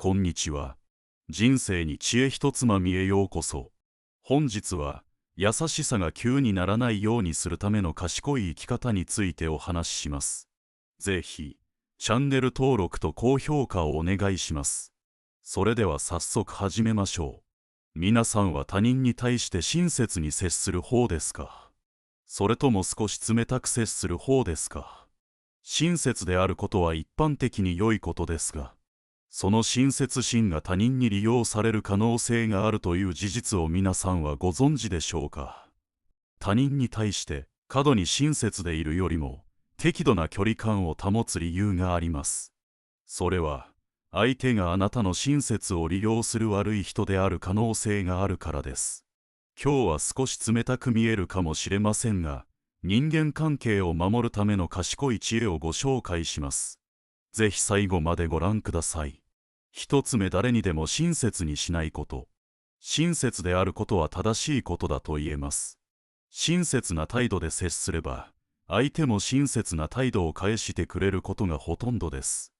こんにちは。人生に知恵一つまみへようこそ。本日は、優しさが急にならないようにするための賢い生き方についてお話しします。ぜひ、チャンネル登録と高評価をお願いします。それでは早速始めましょう。皆さんは他人に対して親切に接する方ですか？それとも少し冷たく接する方ですか？親切であることは一般的に良いことですが、その親切心が他人に利用される可能性があるという事実を皆さんはご存知でしょうか？他人に対して過度に親切でいるよりも適度な距離感を保つ理由があります。それは相手があなたの親切を利用する悪い人である可能性があるからです。今日は少し冷たく見えるかもしれませんが、人間関係を守るための賢い知恵をご紹介します。ぜひ最後までご覧ください。一つ目、誰にでも親切にしないこと。親切であることは正しいことだと言えます。親切な態度で接すれば、相手も親切な態度を返してくれることがほとんどです。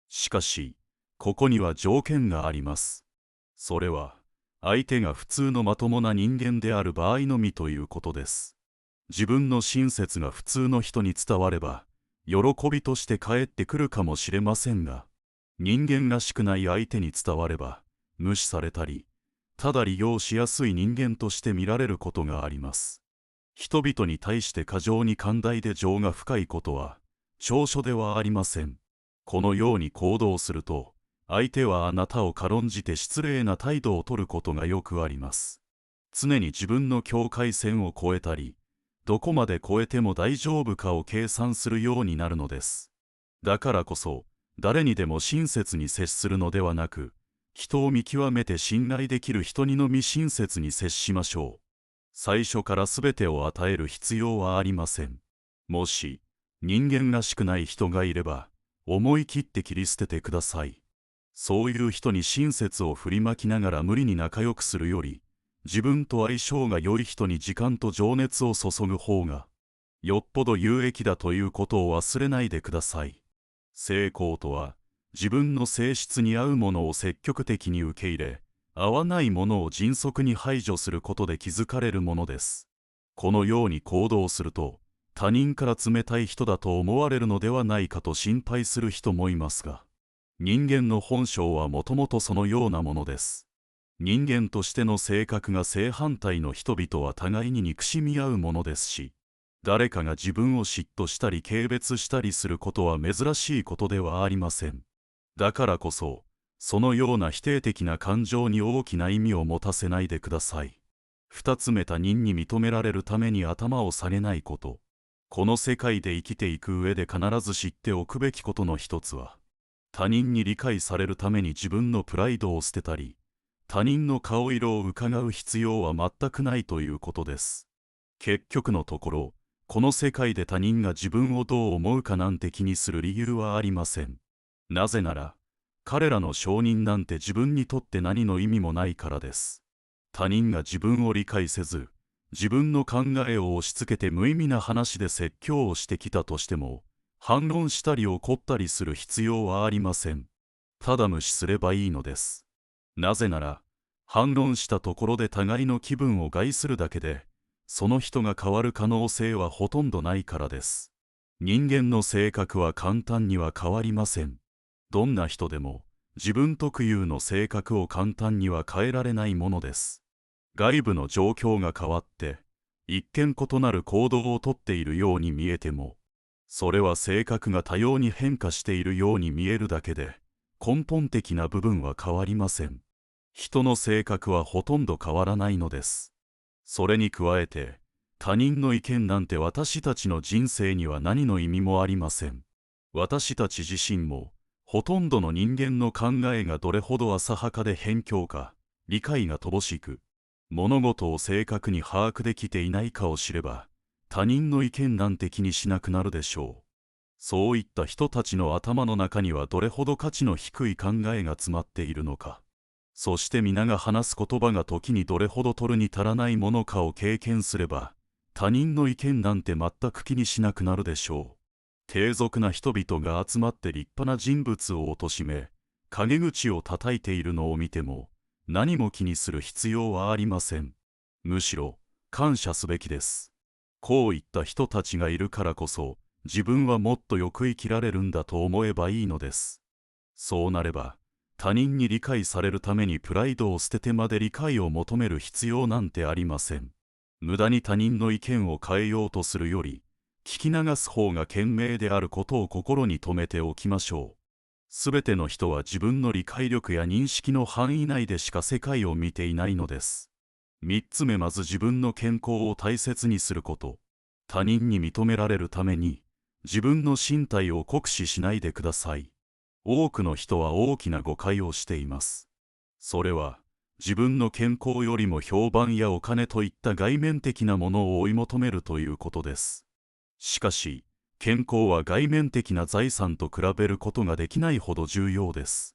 しかし、ここには条件があります。それは、相手が普通のまともな人間である場合のみということです。自分の親切が普通の人に伝われば、喜びとして返ってくるかもしれませんが、人間らしくない相手に伝われば、無視されたり、ただ利用しやすい人間として見られることがあります。人々に対して過剰に寛大で情が深いことは、長所ではありません。このように行動すると、相手はあなたを軽んじて失礼な態度をとることがよくあります。常に自分の境界線を越えたり、どこまで越えても大丈夫かを計算するようになるのです。だからこそ、誰にでも親切に接するのではなく、人を見極めて信頼できる人にのみ親切に接しましょう。最初から全てを与える必要はありません。もし、人間らしくない人がいれば、思い切って切り捨ててください。そういう人に親切を振りまきながら無理に仲良くするより、自分と相性が良い人に時間と情熱を注ぐ方が、よっぽど有益だということを忘れないでください。成功とは、自分の性質に合うものを積極的に受け入れ、合わないものを迅速に排除することで築かれるものです。このように行動すると、他人から冷たい人だと思われるのではないかと心配する人もいますが、人間の本性はもともとそのようなものです。人間としての性格が正反対の人々は互いに憎しみ合うものですし、誰かが自分を嫉妬したり軽蔑したりすることは珍しいことではありません。だからこそ、そのような否定的な感情に大きな意味を持たせないでください。二つ目、他人に認められるために頭を下げないこと。この世界で生きていく上で必ず知っておくべきことの一つは、他人に理解されるために自分のプライドを捨てたり、他人の顔色を伺う必要は全くないということです。結局のところ、この世界で他人が自分をどう思うかなんて気にする理由はありません。なぜなら、彼らの承認なんて自分にとって何の意味もないからです。他人が自分を理解せず、自分の考えを押し付けて無意味な話で説教をしてきたとしても、反論したり怒ったりする必要はありません。ただ無視すればいいのです。なぜなら、反論したところで互いの気分を害するだけで、その人が変わる可能性はほとんどないからです。人間の性格は簡単には変わりません。どんな人でも、自分特有の性格を簡単には変えられないものです。外部の状況が変わって、一見異なる行動をとっているように見えても、それは性格が多様に変化しているように見えるだけで、根本的な部分は変わりません。人の性格はほとんど変わらないのです。それに加えて、他人の意見なんて私たちの人生には何の意味もありません。私たち自身も、ほとんどの人間の考えがどれほど浅はかで偏狭か、理解が乏しく、物事を正確に把握できていないかを知れば、他人の意見なんて気にしなくなるでしょう。そういった人たちの頭の中にはどれほど価値の低い考えが詰まっているのか。そして皆が話す言葉が時にどれほど取るに足らないものかを経験すれば、他人の意見なんて全く気にしなくなるでしょう。低俗な人々が集まって立派な人物を貶め、陰口を叩いているのを見ても何も気にする必要はありません。むしろ感謝すべきです。こういった人たちがいるからこそ、自分はもっとよく生きられるんだと思えばいいのです。そうなれば、他人に理解されるためにプライドを捨ててまで理解を求める必要なんてありません。無駄に他人の意見を変えようとするより、聞き流す方が賢明であることを心に留めておきましょう。すべての人は自分の理解力や認識の範囲内でしか世界を見ていないのです。3つ目、まず自分の健康を大切にすること。他人に認められるために、自分の身体を酷使しないでください。多くの人は大きな誤解をしています。それは、自分の健康よりも評判やお金といった外面的なものを追い求めるということです。しかし、健康は外面的な財産と比べることができないほど重要です。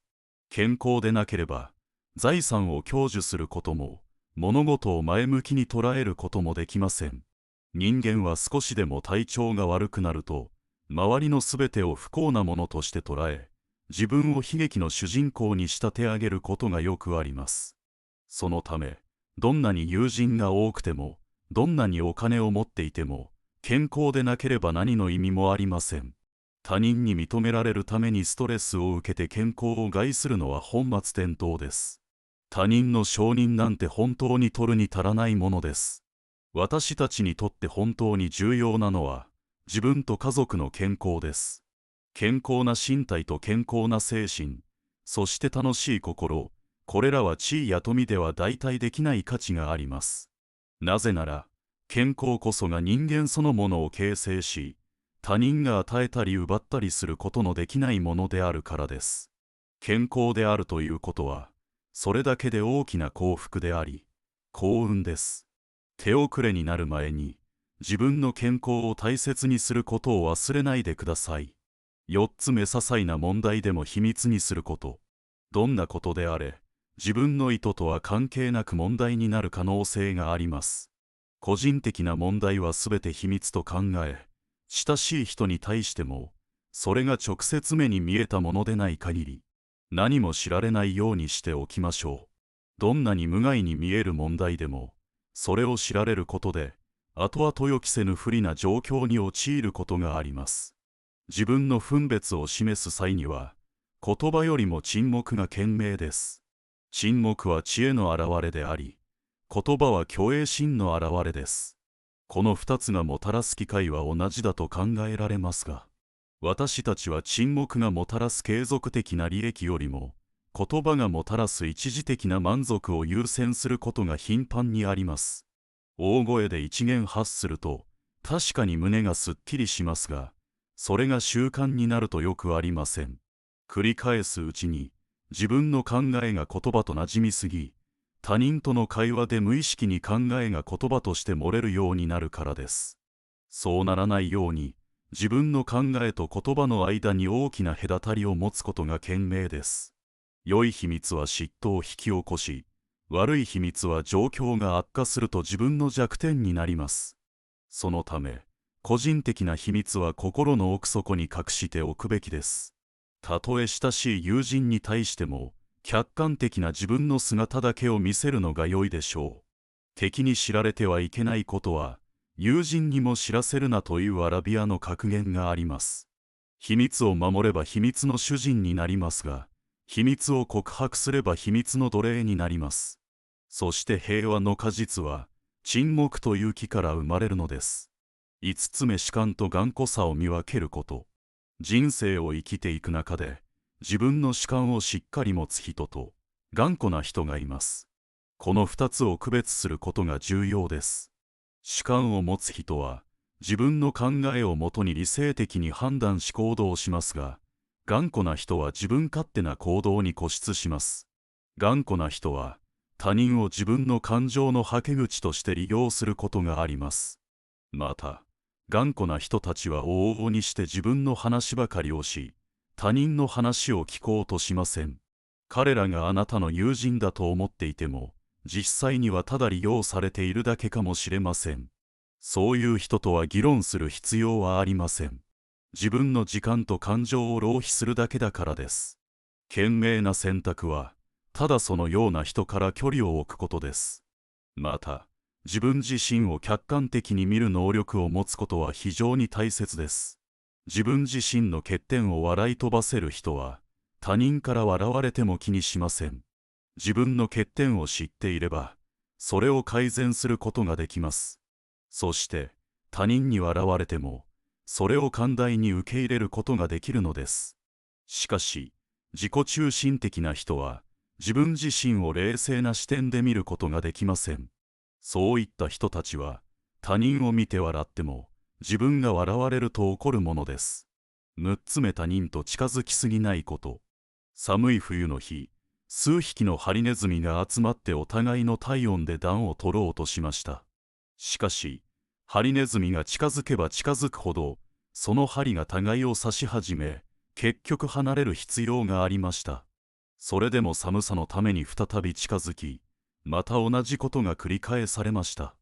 健康でなければ、財産を享受することも、物事を前向きに捉えることもできません。人間は少しでも体調が悪くなると、周りのすべてを不幸なものとして捉え、自分を悲劇の主人公に仕立て上げることがよくあります。そのため、どんなに友人が多くても、どんなにお金を持っていても、健康でなければ何の意味もありません。他人に認められるためにストレスを受けて健康を害するのは本末転倒です。他人の承認なんて本当に取るに足らないものです。私たちにとって本当に重要なのは、自分と家族の健康です。健康な身体と健康な精神、そして楽しい心、これらは地位や富では代替できない価値があります。なぜなら、健康こそが人間そのものを形成し、他人が与えたり奪ったりすることのできないものであるからです。健康であるということは、それだけで大きな幸福であり、幸運です。手遅れになる前に、自分の健康を大切にすることを忘れないでください。4つ目、些細な問題でも秘密にすること。どんなことであれ、自分の意図とは関係なく問題になる可能性があります。個人的な問題はすべて秘密と考え、親しい人に対しても、それが直接目に見えたものでない限り、何も知られないようにしておきましょう。どんなに無害に見える問題でも、それを知られることで、後々予期せぬ不利な状況に陥ることがあります。自分の分別を示す際には、言葉よりも沈黙が賢明です。沈黙は知恵の表れであり、言葉は虚栄心の表れです。この2つがもたらす機会は同じだと考えられますが、私たちは沈黙がもたらす継続的な利益よりも、言葉がもたらす一時的な満足を優先することが頻繁にあります。大声で一言発すると、確かに胸がすっきりしますが、それが習慣になるとよくありません。繰り返すうちに、自分の考えが言葉となじみすぎ、他人との会話で無意識に考えが言葉として漏れるようになるからです。そうならないように、自分の考えと言葉の間に大きな隔たりを持つことが賢明です。良い秘密は嫉妬を引き起こし、悪い秘密は状況が悪化すると自分の弱点になります。そのため、個人的な秘密は心の奥底に隠しておくべきです。たとえ親しい友人に対しても、客観的な自分の姿だけを見せるのが良いでしょう。敵に知られてはいけないことは、友人にも知らせるなというアラビアの格言があります。秘密を守れば秘密の主人になりますが、秘密を告白すれば秘密の奴隷になります。そして平和の果実は、沈黙という木から生まれるのです。5つ目、主観と頑固さを見分けること。人生を生きていく中で、自分の主観をしっかり持つ人と、頑固な人がいます。この2つを区別することが重要です。主観を持つ人は、自分の考えをもとに理性的に判断し行動しますが、頑固な人は自分勝手な行動に固執します。頑固な人は、他人を自分の感情のはけ口として利用することがあります。また、頑固な人たちは往々にして自分の話ばかりをし、他人の話を聞こうとしません。彼らがあなたの友人だと思っていても、実際にはただ利用されているだけかもしれません。そういう人とは議論する必要はありません。自分の時間と感情を浪費するだけだからです。賢明な選択は、ただそのような人から距離を置くことです。また、自分自身を客観的に見る能力を持つことは非常に大切です。自分自身の欠点を笑い飛ばせる人は、他人から笑われても気にしません。自分の欠点を知っていれば、それを改善することができます。そして、他人に笑われても、それを寛大に受け入れることができるのです。しかし、自己中心的な人は、自分自身を冷静な視点で見ることができません。そういった人たちは、他人を見て笑っても、自分が笑われると怒るものです。6つ目、他人と近づきすぎないこと。寒い冬の日、数匹のハリネズミが集まってお互いの体温で暖を取ろうとしました。しかし、ハリネズミが近づけば近づくほど、その針が互いを刺し始め、結局離れる必要がありました。それでも寒さのために再び近づき、また同じことが繰り返されました。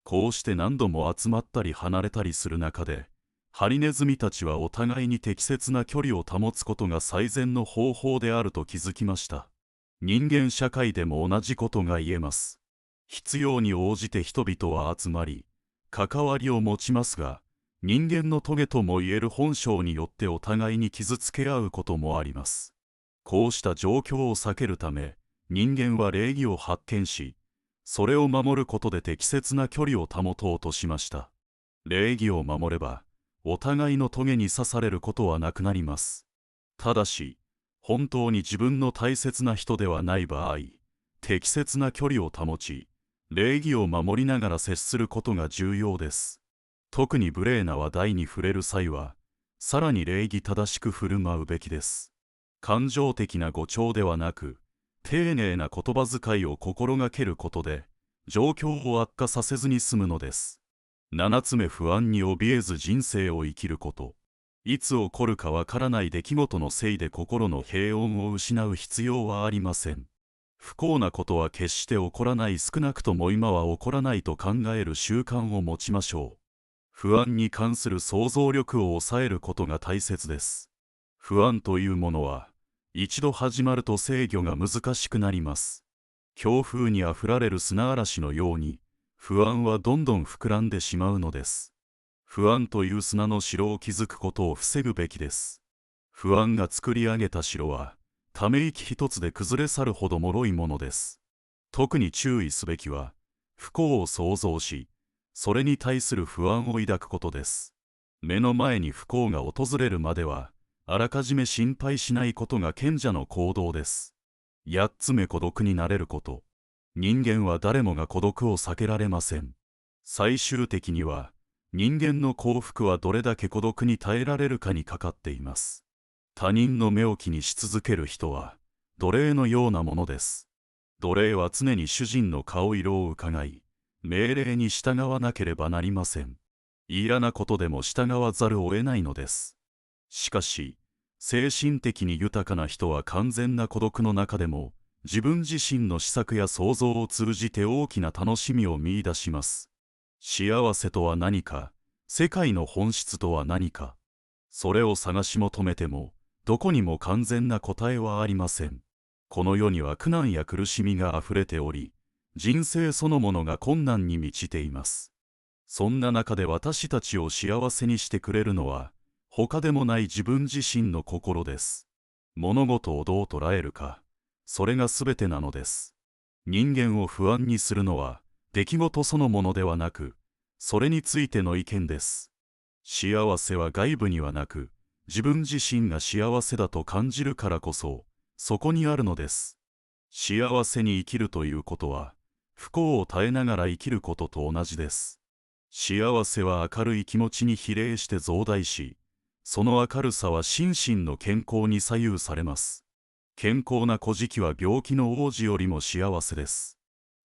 こうして何度も集まったり離れたりする中で、ハリネズミたちはお互いに適切な距離を保つことが最善の方法であると気づきました。人間社会でも同じことが言えます。必要に応じて人々は集まり、関わりを持ちますが、人間の棘ともいえる本性によってお互いに傷つけ合うこともあります。こうした状況を避けるため、人間は礼儀を発見し、それを守ることで適切な距離を保とうとしました。礼儀を守れば、お互いの棘に刺されることはなくなります。ただし、本当に自分の大切な人ではない場合、適切な距離を保ち、礼儀を守りながら接することが重要です。特に無礼な話題に触れる際は、さらに礼儀正しく振る舞うべきです。感情的な誤調ではなく、丁寧な言葉遣いを心がけることで、状況を悪化させずに済むのです。7つ目、不安に怯えず人生を生きること。いつ起こるかわからない出来事のせいで心の平穏を失う必要はありません。不幸なことは決して起こらない、少なくとも今は起こらないと考える習慣を持ちましょう。不安に関する想像力を抑えることが大切です。不安というものは、一度始まると制御が難しくなります。強風にあふられる砂嵐のように、不安はどんどん膨らんでしまうのです。不安という砂の城を築くことを防ぐべきです。不安が作り上げた城は、ため息一つで崩れ去るほど脆いものです。特に注意すべきは、不幸を想像し、それに対する不安を抱くことです。目の前に不幸が訪れるまでは、あらかじめ心配しないことが賢者の行動です。8つ目、孤独になれること。人間は誰もが孤独を避けられません。最終的には、人間の幸福はどれだけ孤独に耐えられるかにかかっています。他人の目を気にし続ける人は、奴隷のようなものです。奴隷は常に主人の顔色をうかがい、命令に従わなければなりません。嫌なことでも従わざるを得ないのです。しかし、精神的に豊かな人は完全な孤独の中でも、自分自身の思索や想像を通じて大きな楽しみを見出します。幸せとは何か、世界の本質とは何か、それを探し求めても、どこにも完全な答えはありません。この世には苦難や苦しみがあふれており、人生そのものが困難に満ちています。そんな中で私たちを幸せにしてくれるのは、他でもない自分自身の心です。物事をどう捉えるか、それが全てなのです。人間を不安にするのは、出来事そのものではなく、それについての意見です。幸せは外部にはなく、自分自身が幸せだと感じるからこそ、そこにあるのです。幸せに生きるということは、不幸を耐えながら生きることと同じです。幸せは明るい気持ちに比例して増大し、その明るさは心身の健康に左右されます。健康な孤児は病気の王子よりも幸せです。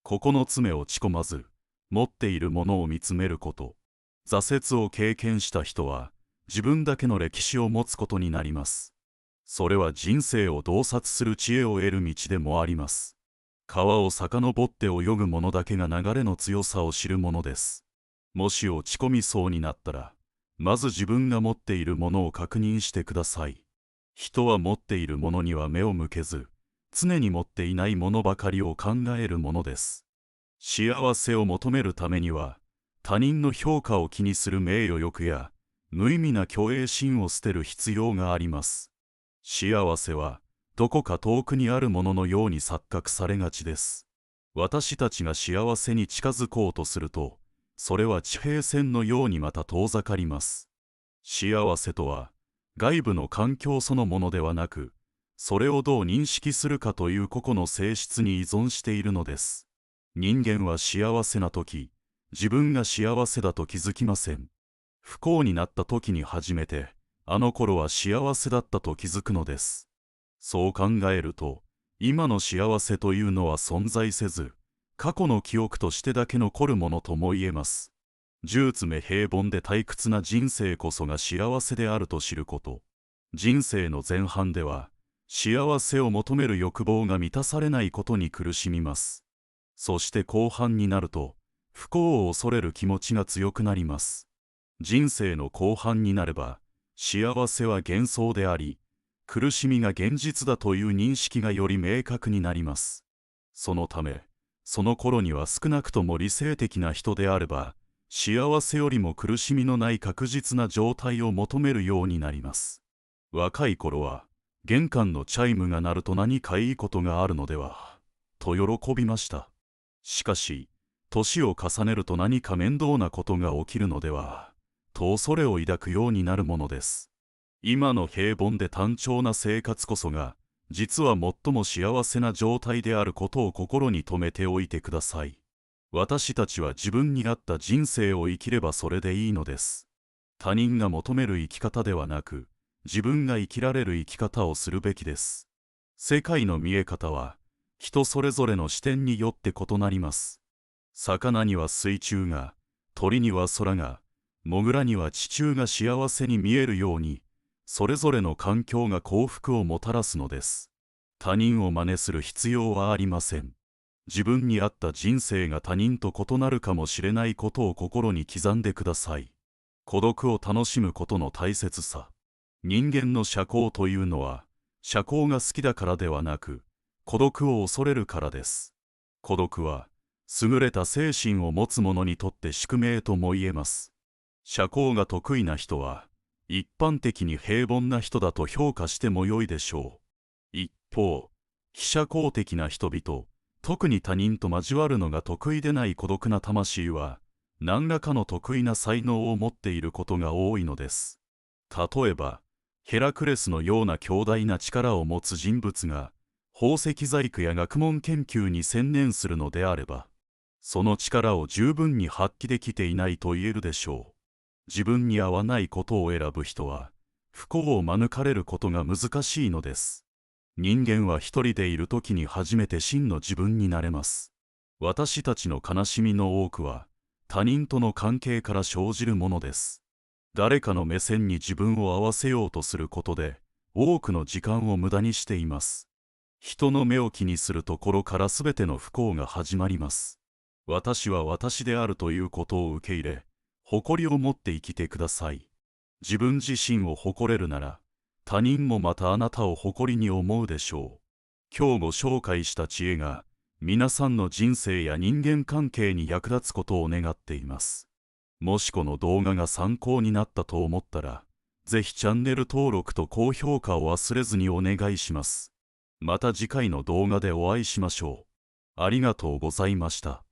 9つ目、落ち込まず、持っているものを見つめること。挫折を経験した人は、自分だけの歴史を持つことになります。それは人生を洞察する知恵を得る道でもあります。川を遡って泳ぐ者だけが流れの強さを知るものです。もし落ち込みそうになったら、まず自分が持っているものを確認してください。人は持っているものには目を向けず、常に持っていないものばかりを考えるものです。幸せを求めるためには、他人の評価を気にする名誉欲や無意味な虚栄心を捨てる必要があります。幸せはどこか遠くにあるもののように錯覚されがちです。私たちが幸せに近づこうとすると、それは地平線のようにまた遠ざかります。幸せとは外部の環境そのものではなく、それをどう認識するかという個々の性質に依存しているのです。人間は幸せな時、自分が幸せだと気づきません。不幸になった時に初めて、あの頃は幸せだったと気づくのです。そう考えると、今の幸せというのは存在せず、過去の記憶としてだけ残るものとも言えます。充詰め平凡で退屈な人生こそが幸せであると知ること。人生の前半では、幸せを求める欲望が満たされないことに苦しみます。そして後半になると、不幸を恐れる気持ちが強くなります。人生の後半になれば、幸せは幻想であり、苦しみが現実だという認識がより明確になります。そのため、その頃には少なくとも理性的な人であれば、幸せよりも苦しみのない確実な状態を求めるようになります。若い頃は、玄関のチャイムが鳴ると何かいいことがあるのでは、と喜びました。しかし、年を重ねると何か面倒なことが起きるのでは、と恐れを抱くようになるものです。今の平凡で単調な生活こそが、実は最も幸せな状態であることを心に留めておいてください。私たちは自分に合った人生を生きればそれでいいのです。他人が求める生き方ではなく、自分が生きられる生き方をするべきです。世界の見え方は、人それぞれの視点によって異なります。魚には水中が、鳥には空が、モグラには地中が幸せに見えるように、それぞれの環境が幸福をもたらすのです。他人を真似する必要はありません。自分に合った人生が他人と異なるかもしれないことを心に刻んでください。孤独を楽しむことの大切さ。人間の社交というのは、社交が好きだからではなく、孤独を恐れるからです。孤独は、優れた精神を持つ者にとって宿命とも言えます。社交が得意な人は、一般的に平凡な人だと評価してもよいでしょう。一方、非社交的な人々、特に他人と交わるのが得意でない孤独な魂は、何らかの得意な才能を持っていることが多いのです。例えば、ヘラクレスのような強大な力を持つ人物が、宝石細工や学問研究に専念するのであれば、その力を十分に発揮できていないと言えるでしょう。自分に合わないことを選ぶ人は、不幸を免れることが難しいのです。人間は一人でいるときに初めて真の自分になれます。私たちの悲しみの多くは、他人との関係から生じるものです。誰かの目線に自分を合わせようとすることで、多くの時間を無駄にしています。人の目を気にするところからすべての不幸が始まります。私は私であるということを受け入れ、誇りを持って生きてください。自分自身を誇れるなら、他人もまたあなたを誇りに思うでしょう。今日ご紹介した知恵が、皆さんの人生や人間関係に役立つことを願っています。もしこの動画が参考になったと思ったら、ぜひチャンネル登録と高評価を忘れずにお願いします。また次回の動画でお会いしましょう。ありがとうございました。